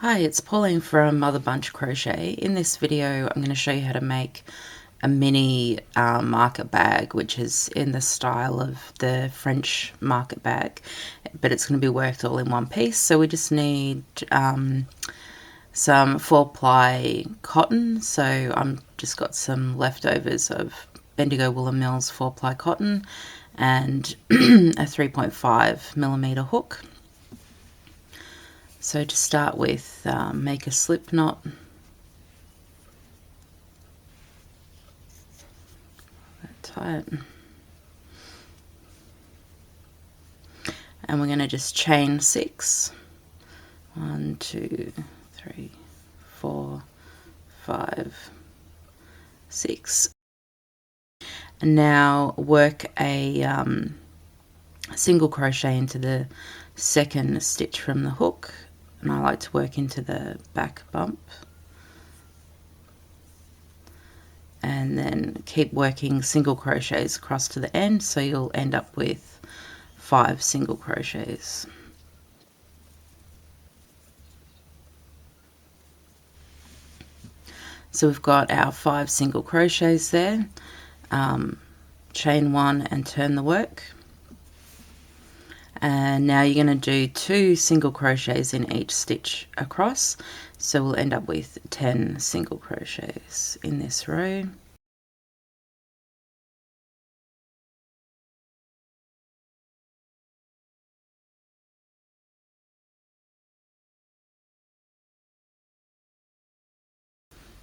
Hi, it's Pauline from Mother Bunch Crochet. In this video I'm going to show you how to make a mini market bag, which is in the style of the French market bag, but it's going to be worked all in one piece. So we just need some 4-ply cotton. So I'm just got some leftovers of Bendigo Woolen Mills 4-ply cotton and a 3.5mm hook. So to start with, make a slip knot. Tie it. And we're going to just chain 6. 1, 2, 3, 4, 5, 6. And now work a single crochet into the second stitch from the hook, and I like to work into the back bump, and then keep working single crochets across to the end, so you'll end up with 5 single crochets. So we've got our 5 single crochets there. Chain 1 and turn the work. And now you're going to do 2 single crochets in each stitch across, so we'll end up with 10 single crochets in this row.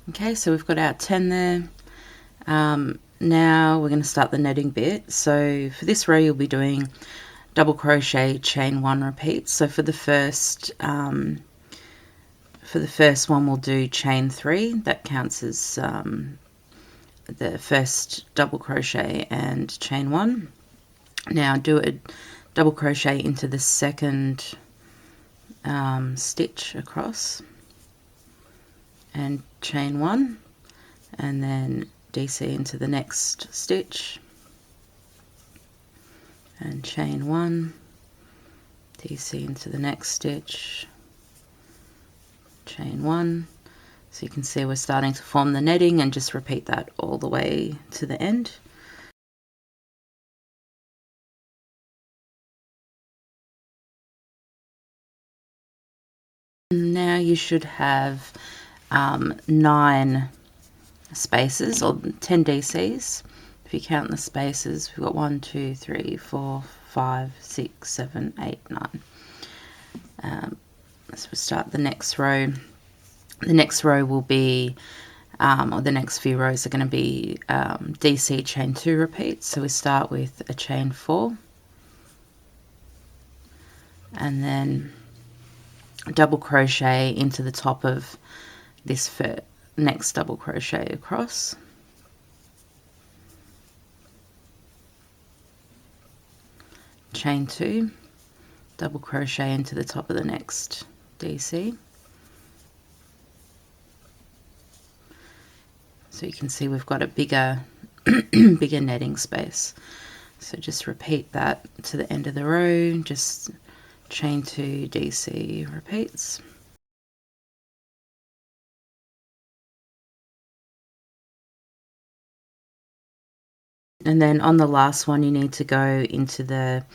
Okay, so we've got our 10 there. Now we're going to start the netting bit. So for this row you'll be doing double crochet, chain 1 repeats. So for the first one we'll do chain 3. That counts as the first double crochet and chain 1. Now do a double crochet into the second stitch across and chain 1, and then DC into the next stitch and chain 1, DC into the next stitch, chain 1. So you can see we're starting to form the netting, and just repeat that all the way to the end. Now you should have 9 spaces, or 10 DCs. If you count the spaces, we've got 1, 2, 3, 4, 5, 6, 7, 8, 9. So we'll start the next row. The next row will be, or the next few rows are going to be DC chain 2 repeats. So we start with a chain 4, and then double crochet into the top of this next double crochet across, chain 2, double crochet into the top of the next DC. So you can see we've got a bigger bigger netting space. So just repeat that to the end of the row, just chain 2 DC repeats. And then on the last one you need to go into the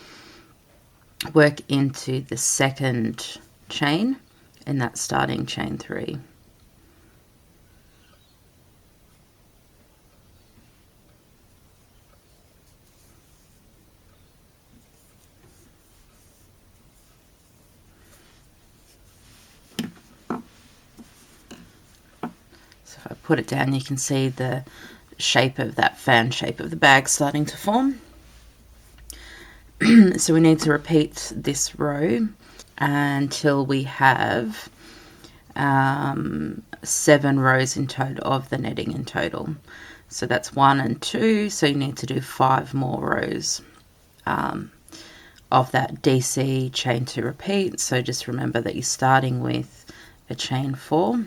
work into the second chain, and that's starting chain 3. So if I put it down, you can see the shape of that fan shape of the bag starting to form. So we need to repeat this row until we have 7 rows in total of the netting in total. So that's 1 and 2, so you need to do 5 more rows of that DC chain 2 repeat. So just remember that you're starting with a chain 4,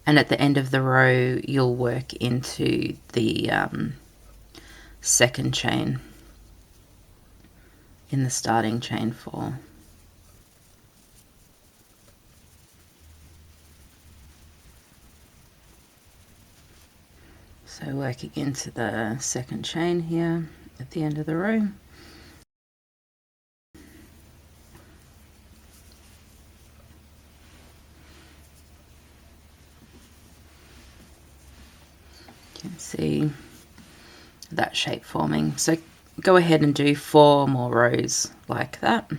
and at the end of the row you'll work into the second chain in the starting chain 4. So working into the second chain here at the end of the row. You can see that shape forming. So go ahead and do 4 more rows like that.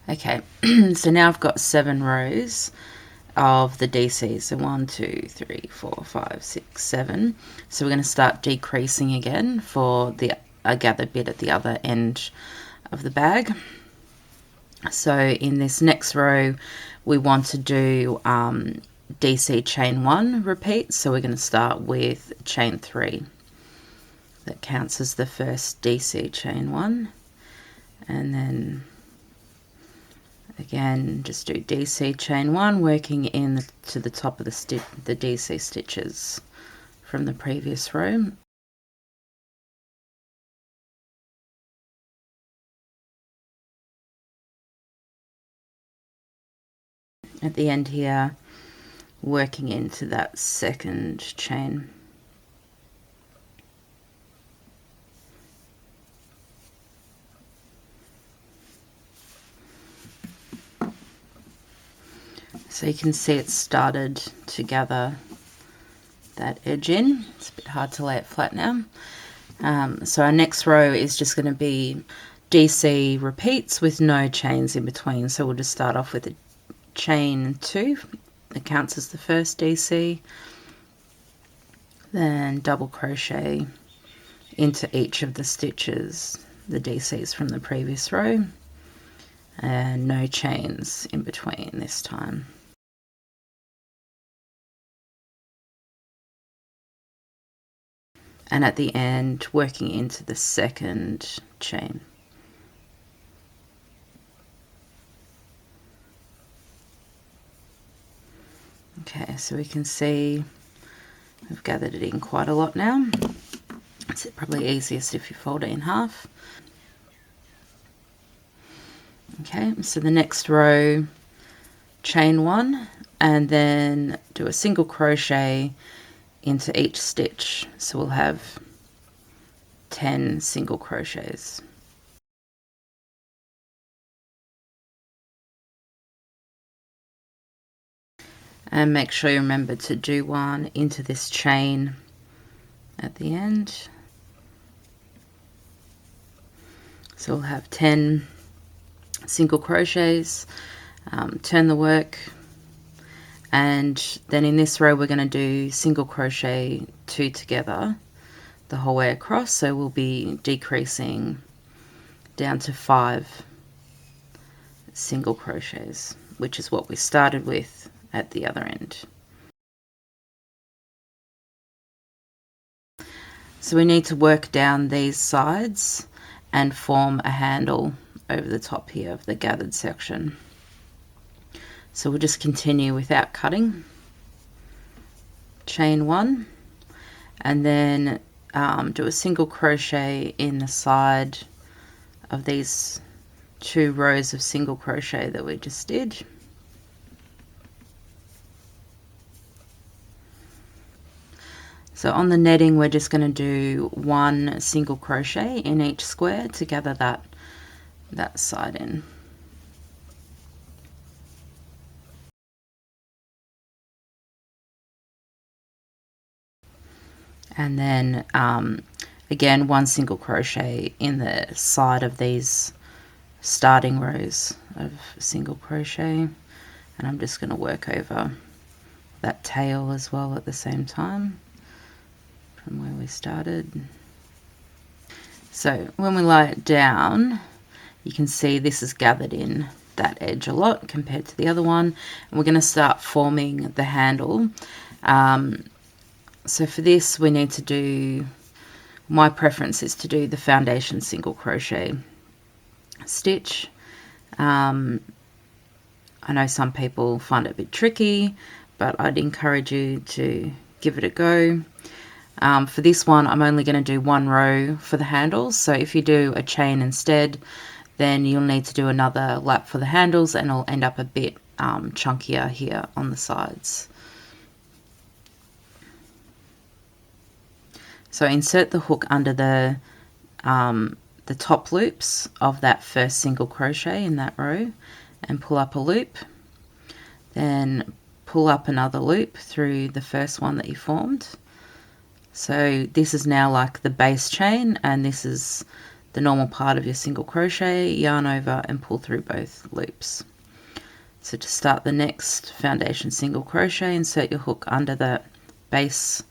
Okay, so now I've got 7 rows of the DC. So 1, 2, 3, 4, 5, 6, 7. So we're going to start decreasing again for the gathered bit at the other end of the bag. So in this next row we want to do DC chain 1 repeat. So we're going to start with chain 3. That counts as the first DC chain 1, and then again just do DC chain 1, working in to the top of the DC stitches from the previous row. At the end here, working into that second chain. So you can see it started to gather that edge in. It's a bit hard to lay it flat now. So our next row is just going to be DC repeats with no chains in between. So we'll just start off with a chain 2 that counts as the first DC, then double crochet into each of the stitches, the DCs from the previous row, and no chains in between this time. And at the end, working into the second chain. Okay, so we can see we've gathered it in quite a lot now. It's probably easiest if you fold it in half. Okay, so the next row, chain 1, and then do a single crochet into each stitch. So we'll have 10 single crochets. And make sure you remember to do one into this chain at the end. So we'll have 10 single crochets, turn the work, and then in this row we're going to do single crochet 2 together the whole way across. So we'll be decreasing down to 5 single crochets, which is what we started with at the other end. So we need to work down these sides and form a handle over the top here of the gathered section. So we'll just continue without cutting. Chain 1, and then do a single crochet in the side of these 2 rows of single crochet that we just did. So on the netting we're just going to do 1 single crochet in each square to gather that side in. And then again 1 single crochet in the side of these starting rows of single crochet, and I'm just going to work over that tail as well at the same time from where we started. So when we lie it down, you can see this is gathered in that edge a lot compared to the other one, and we're going to start forming the handle. So for this we need to do, my preference is to do the foundation single crochet stitch. I know some people find it a bit tricky, but I'd encourage you to give it a go. For this one, I'm only going to do one row for the handles. So if you do a chain instead, then you'll need to do another lap for the handles, and it'll end up a bit chunkier here on the sides. So insert the hook under the top loops of that first single crochet in that row, and pull up a loop, then pull up another loop through the first one that you formed. So this is now like the base chain, and this is the normal part of your single crochet. Yarn over and pull through both loops. So to start the next foundation single crochet, insert your hook under the base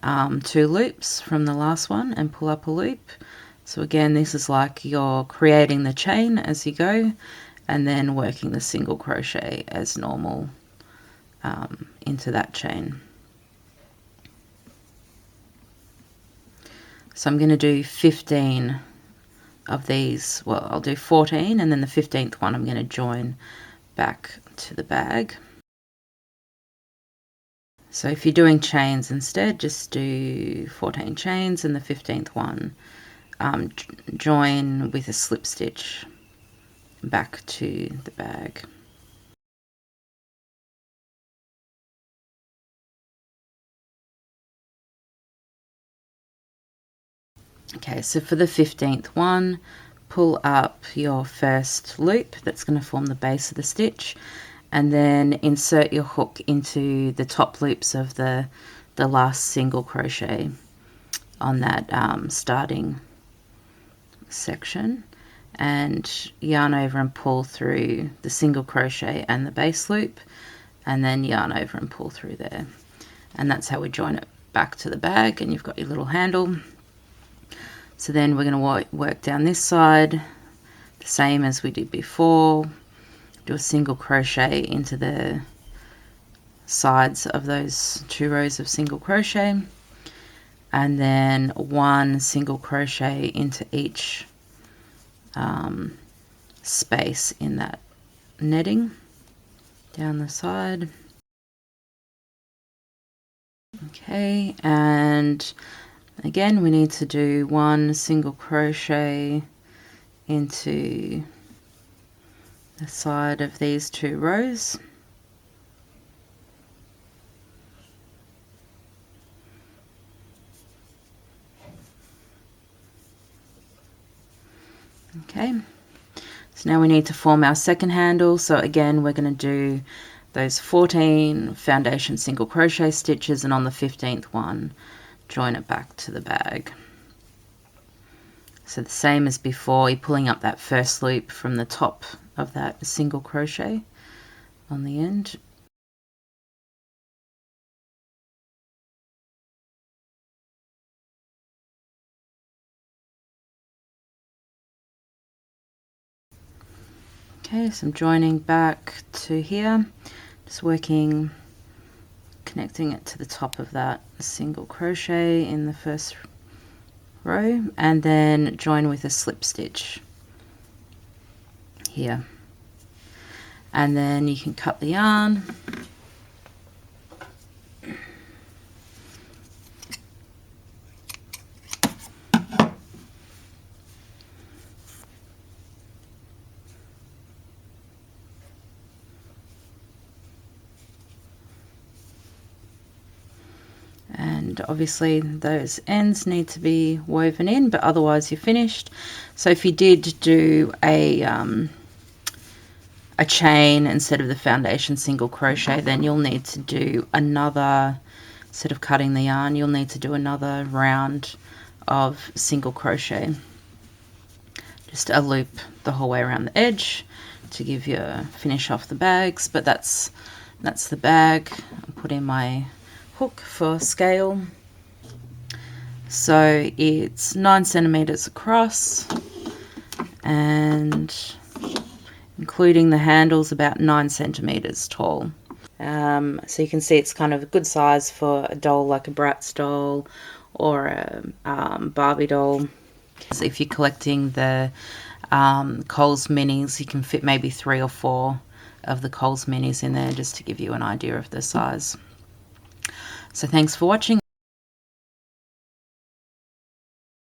2 loops from the last one and pull up a loop. So again, this is like you're creating the chain as you go, and then working the single crochet as normal into that chain. So I'm going to do 15 of these. Well, I'll do 14, and then the 15th one I'm going to join back to the bag. So if you're doing chains instead, just do 14 chains, and the 15th one join with a slip stitch back to the bag. Okay, so for the 15th one, pull up your first loop that's going to form the base of the stitch, and then insert your hook into the top loops of the last single crochet on that starting section, and yarn over and pull through the single crochet and the base loop, and then yarn over and pull through there. And that's how we join it back to the bag, and you've got your little handle. So then we're going to work down this side the same as we did before. Do a single crochet into the sides of those 2 rows of single crochet, and then 1 single crochet into each space in that netting down the side. Okay, and again we need to do 1 single crochet into the side of these 2 rows. Okay, so now we need to form our second handle. So again, we're going to do those 14 foundation single crochet stitches, and on the 15th one, join it back to the bag. So the same as before, you're pulling up that first loop from the top of that single crochet on the end. Okay, so I'm joining back to here, just working, connecting it to the top of that single crochet in the first row, and then join with a slip stitch here, and then you can cut the yarn. And obviously those ends need to be woven in, but otherwise you're finished. So if you did do a chain instead of the foundation single crochet, then you'll need to do another, instead of cutting the yarn, you'll need to do another round of single crochet just a loop the whole way around the edge to give you a finish off the bags. But that's the bag. I'll put in my hook for scale. So it's 9 centimeters across, and including the handles, about 9 centimeters tall. So you can see it's kind of a good size for a doll like a Bratz doll or a Barbie doll. So if you're collecting the Coles minis, you can fit maybe 3 or 4 of the Coles minis in there, just to give you an idea of the size. So thanks for watching.